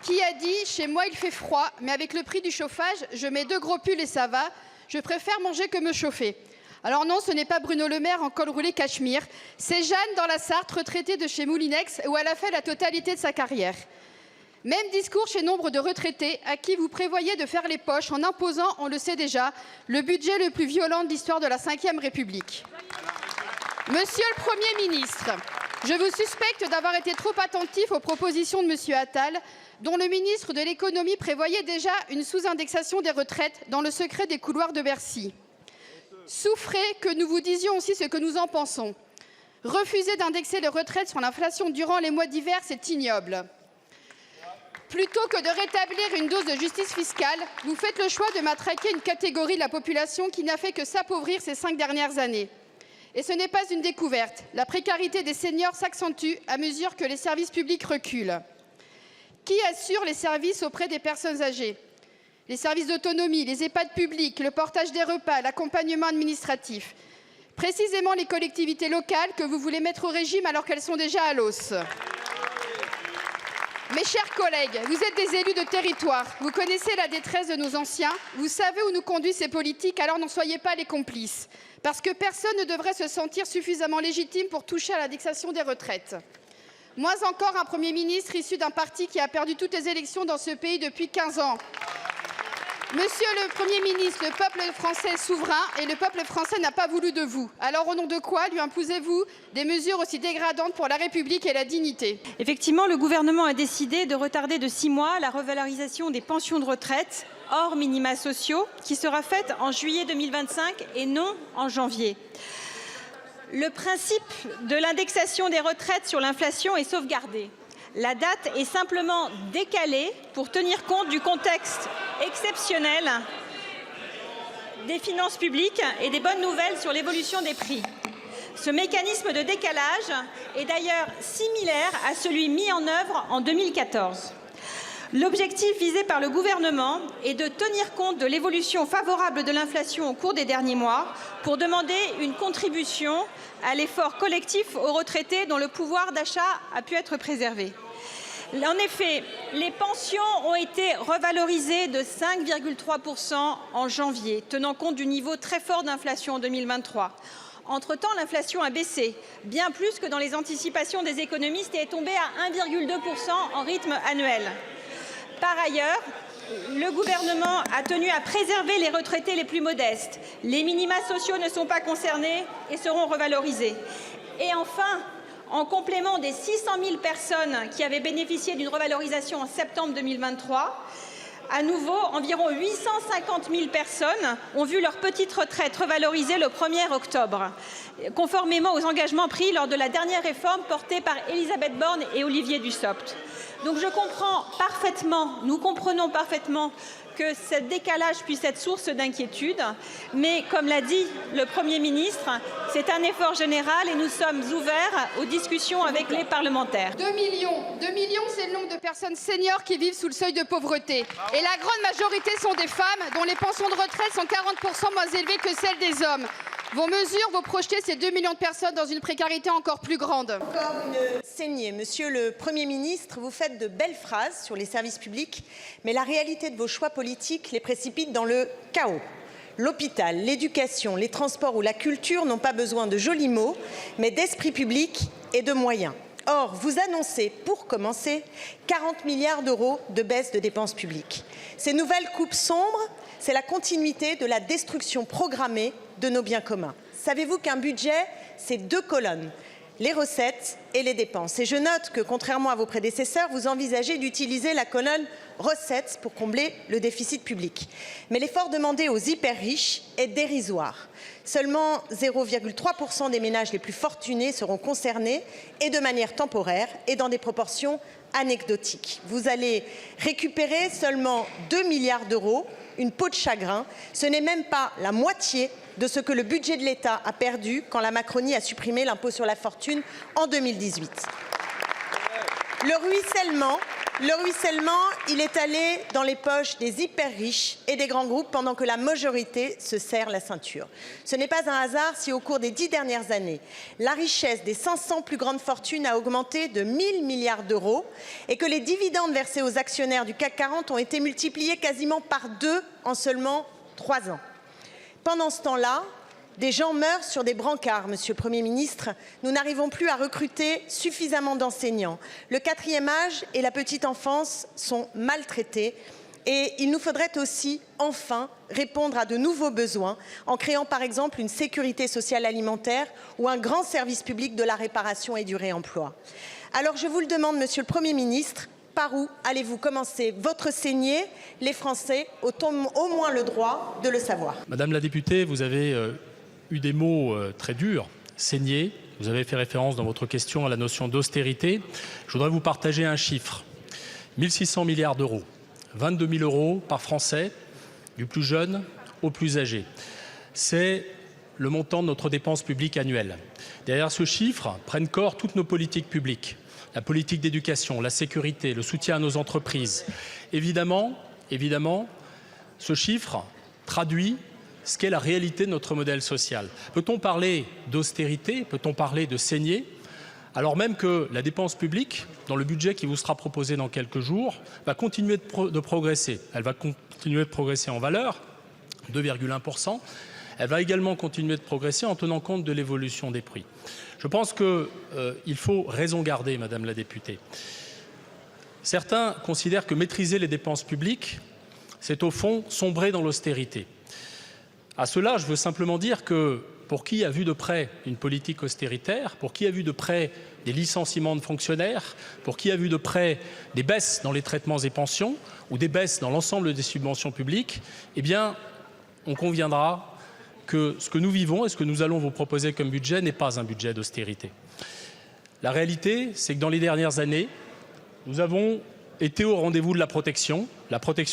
Qui a dit « Chez moi, il fait froid, mais avec le prix du chauffage, je mets 2 gros pulls et ça va. Je préfère manger que me chauffer. » Alors non, ce n'est pas Bruno Le Maire en col roulé cachemire. C'est Jeanne dans la Sarthe, retraitée de chez Moulinex, où elle a fait la totalité de sa carrière. Même discours chez nombre de retraités à qui vous prévoyez de faire les poches en imposant, on le sait déjà, le budget le plus violent de l'histoire de la Ve République. Monsieur le Premier ministre, je vous suspecte d'avoir été trop attentif aux propositions de M. Attal, dont le ministre de l'économie prévoyait déjà une sous-indexation des retraites dans le secret des couloirs de Bercy. Souffrez que nous vous disions aussi ce que nous en pensons. Refuser d'indexer les retraites sur l'inflation durant les mois d'hiver, c'est ignoble. Plutôt que de rétablir une dose de justice fiscale, vous faites le choix de matraquer une catégorie de la population qui n'a fait que s'appauvrir ces 5 dernières années. Et ce n'est pas une découverte. La précarité des seniors s'accentue à mesure que les services publics reculent. Qui assure les services auprès des personnes âgées? Les services d'autonomie, les EHPAD publics, le portage des repas, l'accompagnement administratif. Précisément les collectivités locales que vous voulez mettre au régime alors qu'elles sont déjà à l'os. Mes chers collègues, vous êtes des élus de territoire. Vous connaissez la détresse de nos anciens. Vous savez où nous conduisent ces politiques, alors n'en soyez pas les complices. Parce que personne ne devrait se sentir suffisamment légitime pour toucher à l'indexation des retraites. Moins encore un Premier ministre issu d'un parti qui a perdu toutes les élections dans ce pays depuis 15 ans. Monsieur le Premier ministre, le peuple français est souverain et le peuple français n'a pas voulu de vous. Alors au nom de quoi lui imposez-vous des mesures aussi dégradantes pour la République et la dignité? Effectivement, le gouvernement a décidé de retarder de 6 mois la revalorisation des pensions de retraite hors minima sociaux qui sera faite en juillet 2025 et non en janvier. Le principe de l'indexation des retraites sur l'inflation est sauvegardé. La date est simplement décalée pour tenir compte du contexte exceptionnel des finances publiques et des bonnes nouvelles sur l'évolution des prix. Ce mécanisme de décalage est d'ailleurs similaire à celui mis en œuvre en 2014. L'objectif visé par le gouvernement est de tenir compte de l'évolution favorable de l'inflation au cours des derniers mois pour demander une contribution à l'effort collectif aux retraités dont le pouvoir d'achat a pu être préservé. En effet, les pensions ont été revalorisées de 5,3% en janvier, tenant compte du niveau très fort d'inflation en 2023. Entre-temps, l'inflation a baissé, bien plus que dans les anticipations des économistes, et est tombée à 1,2% en rythme annuel. Par ailleurs, le gouvernement a tenu à préserver les retraités les plus modestes. Les minima sociaux ne sont pas concernés et seront revalorisés. Et enfin, en complément des 600 000 personnes qui avaient bénéficié d'une revalorisation en septembre 2023, à nouveau, environ 850 000 personnes ont vu leur petite retraite revalorisée le 1er octobre, conformément aux engagements pris lors de la dernière réforme portée par Elisabeth Borne et Olivier Dussopt. Donc je comprends parfaitement, nous comprenons parfaitement que ce décalage puisse être source d'inquiétude, mais comme l'a dit le Premier ministre, c'est un effort général et nous sommes ouverts aux discussions avec les parlementaires. 2 millions, c'est le nombre de personnes seniors qui vivent sous le seuil de pauvreté. Et la grande majorité sont des femmes dont les pensions de retraite sont 40% moins élevées que celles des hommes. Vos mesures vont projeter ces 2 millions de personnes dans une précarité encore plus grande. Encore une saignée. Monsieur le Premier ministre, vous faites de belles phrases sur les services publics, mais la réalité de vos choix politiques les précipite dans le chaos. L'hôpital, l'éducation, les transports ou la culture n'ont pas besoin de jolis mots, mais d'esprit public et de moyens. Or, vous annoncez, pour commencer, 40 milliards d'euros de baisse de dépenses publiques. Ces nouvelles coupes sombres, c'est la continuité de la destruction programmée de nos biens communs. Savez-vous qu'un budget, c'est 2 colonnes, les recettes et les dépenses? Et je note que, contrairement à vos prédécesseurs, vous envisagez d'utiliser la colonne recettes pour combler le déficit public. Mais l'effort demandé aux hyper riches est dérisoire. Seulement 0,3% des ménages les plus fortunés seront concernés, et de manière temporaire et dans des proportions anecdotiques. Vous allez récupérer seulement 2 milliards d'euros, une peau de chagrin. Ce n'est même pas la moitié de ce que le budget de l'État a perdu quand la Macronie a supprimé l'impôt sur la fortune en 2018. Le ruissellement Le ruissellement, il est allé dans les poches des hyper riches et des grands groupes pendant que la majorité se serre la ceinture. Ce n'est pas un hasard si au cours des 10 dernières années, la richesse des 500 plus grandes fortunes a augmenté de 1000 milliards d'euros et que les dividendes versés aux actionnaires du CAC 40 ont été multipliés quasiment par 2 en seulement 3 ans. Pendant ce temps-là, des gens meurent sur des brancards, Monsieur le Premier ministre. Nous n'arrivons plus à recruter suffisamment d'enseignants. Le 4e âge et la petite enfance sont maltraités. Et il nous faudrait aussi, enfin, répondre à de nouveaux besoins en créant, par exemple, une sécurité sociale alimentaire ou un grand service public de la réparation et du réemploi. Alors, je vous le demande, Monsieur le Premier ministre, par où allez-vous commencer votre saignée? Les Français ont au moins le droit de le savoir. Madame la députée, vous avez eu des mots très durs, saigner. Vous avez fait référence dans votre question à la notion d'austérité. Je voudrais vous partager un chiffre. 1 600 milliards d'euros, 22 000 euros par Français, du plus jeune au plus âgé. C'est le montant de notre dépense publique annuelle. Derrière ce chiffre prennent corps toutes nos politiques publiques. La politique d'éducation, la sécurité, le soutien à nos entreprises. Évidemment, ce chiffre traduit ce qu'est la réalité de notre modèle social. Peut-on parler d'austérité? Peut-on parler de saignée? Alors même que la dépense publique, dans le budget qui vous sera proposé dans quelques jours, va continuer de progresser. Elle va continuer de progresser en valeur, 2,1%. Elle va également continuer de progresser en tenant compte de l'évolution des prix. Je pense qu'il faut raison garder, Madame la députée. Certains considèrent que maîtriser les dépenses publiques, c'est au fond sombrer dans l'austérité. À cela, je veux simplement dire que pour qui a vu de près une politique austéritaire, pour qui a vu de près des licenciements de fonctionnaires, pour qui a vu de près des baisses dans les traitements et pensions ou des baisses dans l'ensemble des subventions publiques, eh bien, on conviendra que ce que nous vivons et ce que nous allons vous proposer comme budget n'est pas un budget d'austérité. La réalité, c'est que dans les dernières années, nous avons été au rendez-vous de la protection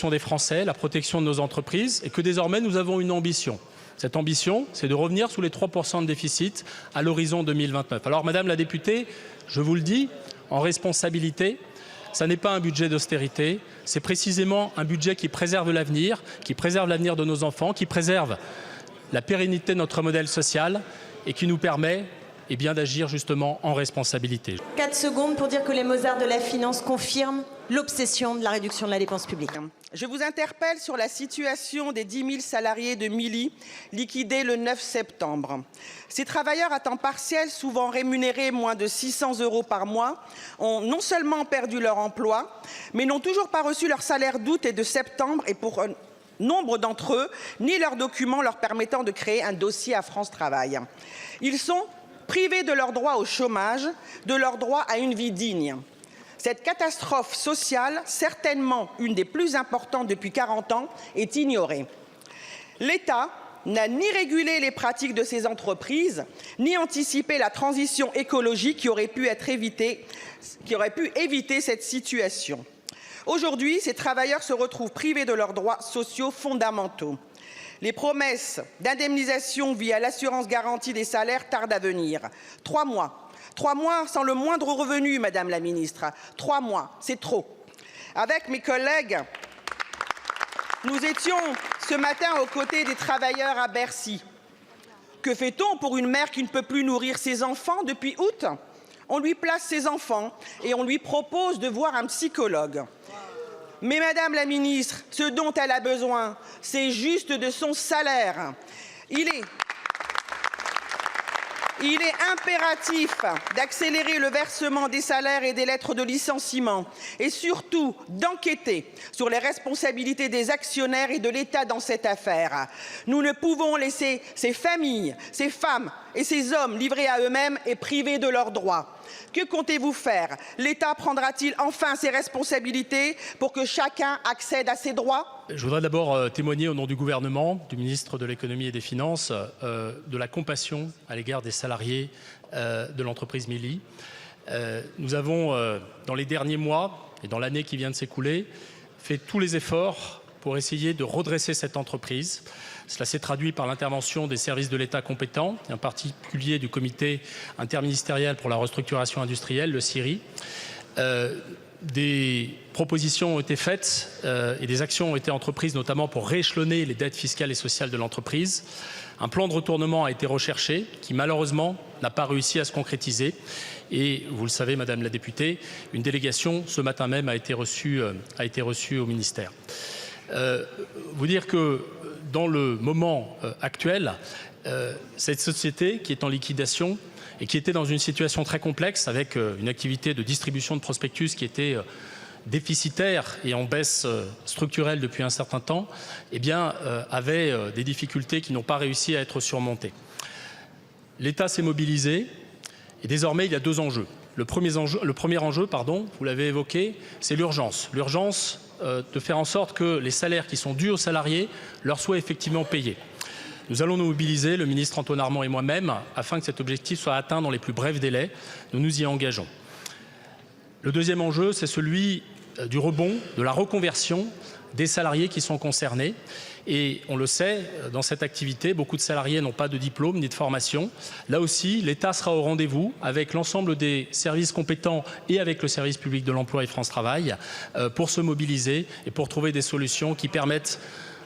des Français, la protection de nos entreprises, et que désormais nous avons une ambition. Cette ambition, c'est de revenir sous les 3% de déficit à l'horizon 2029. Alors, Madame la députée, je vous le dis, en responsabilité, ça n'est pas un budget d'austérité, c'est précisément un budget qui préserve l'avenir de nos enfants, qui préserve la pérennité de notre modèle social et qui nous permet d'agir justement en responsabilité. 4 secondes pour dire que les Mozart de la finance confirment l'obsession de la réduction de la dépense publique. Je vous interpelle sur la situation des 10 000 salariés de Mili, liquidés le 9 septembre. Ces travailleurs à temps partiel, souvent rémunérés moins de 600 € par mois, ont non seulement perdu leur emploi, mais n'ont toujours pas reçu leur salaire d'août et de septembre, et pour nombre d'entre eux, ni leurs documents leur permettant de créer un dossier à France Travail. Ils sont privés de leur droit au chômage, de leur droit à une vie digne. Cette catastrophe sociale, certainement une des plus importantes depuis 40 ans, est ignorée. L'État n'a ni régulé les pratiques de ces entreprises, ni anticipé la transition écologique qui aurait pu éviter cette situation. Aujourd'hui, ces travailleurs se retrouvent privés de leurs droits sociaux fondamentaux. Les promesses d'indemnisation via l'assurance garantie des salaires tardent à venir. 3 mois. 3 mois sans le moindre revenu, Madame la Ministre. 3 mois, c'est trop. Avec mes collègues, nous étions ce matin aux côtés des travailleurs à Bercy. Que fait-on pour une mère qui ne peut plus nourrir ses enfants depuis août? On lui place ses enfants et on lui propose de voir un psychologue. Mais Madame la Ministre, ce dont elle a besoin, c'est juste de son salaire. Il est impératif d'accélérer le versement des salaires et des lettres de licenciement et surtout d'enquêter sur les responsabilités des actionnaires et de l'État dans cette affaire. Nous ne pouvons laisser ces familles, ces femmes et ces hommes livrés à eux-mêmes et privés de leurs droits. Que comptez-vous faire? L'État prendra-t-il enfin ses responsabilités pour que chacun accède à ses droits? Je voudrais d'abord témoigner au nom du gouvernement, du ministre de l'économie et des finances, de la compassion à l'égard des salariés de l'entreprise Mili. Nous avons, dans les derniers mois et dans l'année qui vient de s'écouler, fait tous les efforts pour essayer de redresser cette entreprise. Cela s'est traduit par l'intervention des services de l'État compétents, et en particulier du comité interministériel pour la restructuration industrielle, le CIRI. des propositions ont été faites et des actions ont été entreprises, notamment pour rééchelonner les dettes fiscales et sociales de l'entreprise. Un plan de retournement a été recherché, qui malheureusement n'a pas réussi à se concrétiser. Et vous le savez, Madame la députée, une délégation, ce matin même, a été reçue au ministère. Vous dire que dans le moment actuel, cette société qui est en liquidation et qui était dans une situation très complexe avec une activité de distribution de prospectus qui était déficitaire et en baisse structurelle depuis un certain temps, eh bien, avait des difficultés qui n'ont pas réussi à être surmontées. L'État s'est mobilisé et désormais il y a deux enjeux. Le premier enjeu, vous l'avez évoqué, c'est l'urgence. L'urgence de faire en sorte que les salaires qui sont dus aux salariés leur soient effectivement payés. Nous allons nous mobiliser, le ministre Antoine Armand et moi-même, afin que cet objectif soit atteint dans les plus brefs délais. Nous nous y engageons. Le deuxième enjeu, c'est celui du rebond, de la reconversion des salariés qui sont concernés. Et on le sait, dans cette activité, beaucoup de salariés n'ont pas de diplôme ni de formation. Là aussi, l'État sera au rendez-vous avec l'ensemble des services compétents et avec le service public de l'emploi et France Travail pour se mobiliser et pour trouver des solutions qui permettent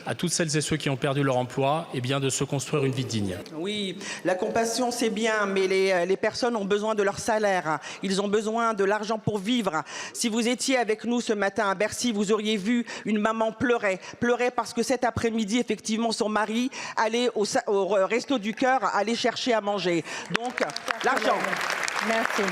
à toutes celles et ceux qui ont perdu leur emploi, eh bien, de se construire une vie digne. Oui, la compassion c'est bien, mais les personnes ont besoin de leur salaire. Ils ont besoin de l'argent pour vivre. Si vous étiez avec nous ce matin à Bercy, vous auriez vu une maman pleurer parce que cet après-midi, effectivement, son mari allait au Resto du Cœur aller chercher à manger. Donc, l'argent. Merci.